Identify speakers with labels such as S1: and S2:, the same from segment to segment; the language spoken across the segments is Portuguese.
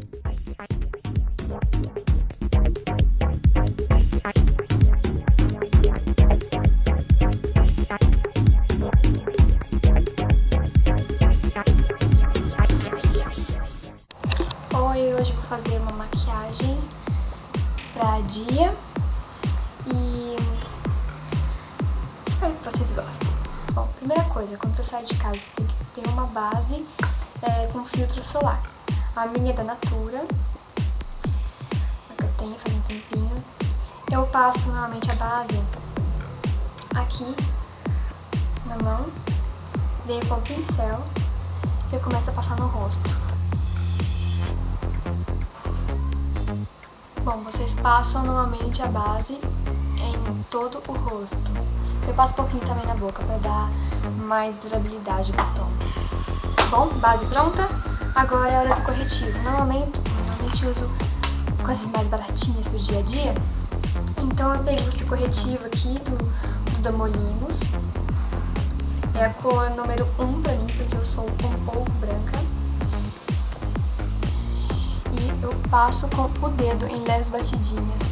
S1: Oi, hoje vou fazer uma maquiagem pra dia e espero que vocês gostem. Bom, primeira coisa, quando você sai de casa, você tem que ter uma base com filtro solar. A minha é da Natura, a que eu tenho faz um tempinho. Eu passo normalmente a base aqui na mão, venho com o pincel e eu começo a passar no rosto. Bom, vocês passam normalmente a base em todo o rosto. Eu passo um pouquinho também na boca para dar mais durabilidade ao batom. Bom, base pronta. Agora é a hora do corretivo. Normalmente uso coisas mais baratinhas pro dia a dia. Então eu peguei esse corretivo aqui do da Molinos. É a cor número 1 pra mim, porque eu sou um pouco branca. E eu passo com o dedo em leves batidinhas.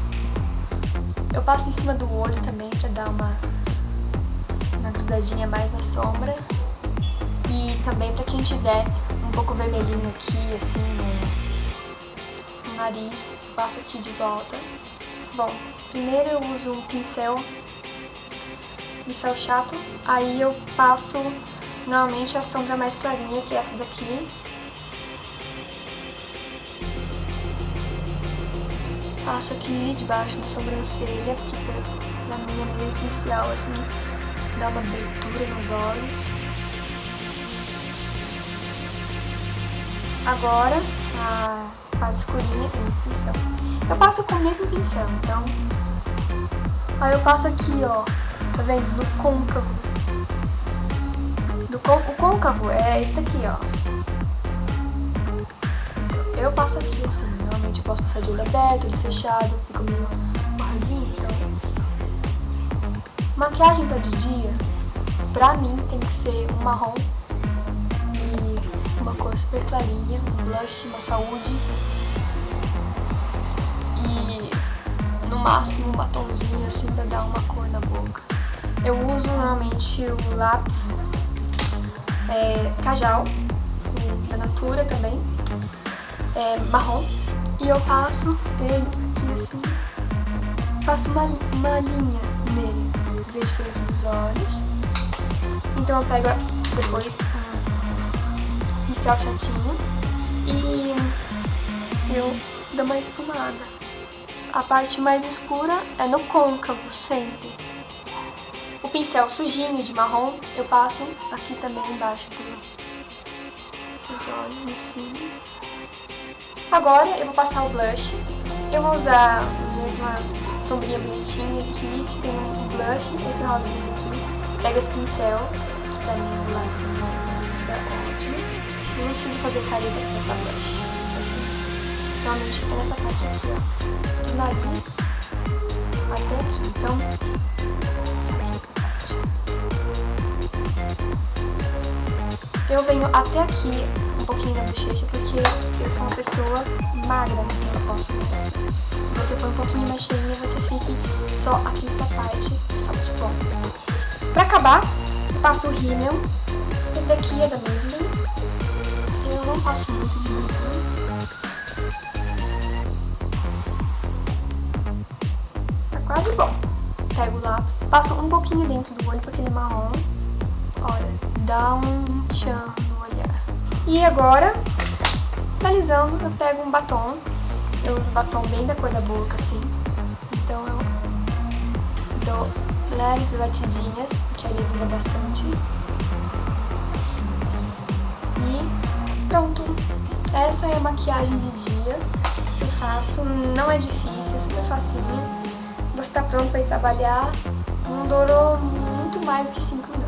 S1: Eu passo em cima do olho também pra dar uma grudadinha mais na sombra. E também pra quem tiver um pouco vermelhinho aqui, assim, no nariz, eu passo aqui de volta. Bom, primeiro eu uso um pincel chato, aí eu passo normalmente a sombra mais clarinha, que é essa daqui. Passo aqui debaixo da sobrancelha, porque pra mim é meio essencial, assim, dar uma abertura nos olhos. Agora, a parte escurinha tem um pincel. Eu passo com o mesmo pincel, então... Aí eu passo aqui, ó, tá vendo? No côncavo. O côncavo é esse daqui, ó. Eu passo aqui, assim, normalmente eu posso passar de olho aberto, olho fechado, fica meio borradinho, então... Maquiagem pra de dia, pra mim, tem que ser um marrom e uma cor super clarinha, um blush, uma saúde e no máximo um batomzinho assim pra dar uma cor na boca. Eu uso normalmente o lápis Kajal, da Natura também, marrom, e eu passo ele aqui assim, faço uma linha nele, ver a diferença dos olhos. Então eu pego depois um pincel chatinho e eu dou uma esfumada. A parte mais escura é no côncavo, sempre. O pincel sujinho de marrom eu passo aqui também embaixo dos olhos, nos cílios. Agora eu vou passar o blush. Eu vou usar a mesma sombrinha bonitinha aqui, que tem um blush, esse rosinho aqui. Pega esse pincel, que pra mim é lá ótimo. Eu não preciso fazer careta pra passar blush. Assim, realmente é nessa parte aqui, ó, do nariz até aqui. Então, eu venho até aqui um pouquinho na bochecha, porque eu sou uma pessoa magra, então eu posso. Se você for um pouquinho mais cheinha, você fique só aqui nessa parte, sabe de bom. Pra acabar, eu passo o rímel. Esse daqui é da Maybelline. Eu não passo muito de Maybelline. Tá quase bom. Pego o lápis, passo um pouquinho dentro do olho, porque ele é marrom. Olha, dá um tchan no olhar. E agora, finalizando, eu pego um batom. Eu uso batom bem da cor da boca, assim. Então eu dou leves batidinhas, que ali dura bastante. E pronto. Essa é a maquiagem de dia que eu faço. Não é difícil, é super facinho. Você tá pronto pra ir trabalhar. Não durou muito mais do que 5 minutos.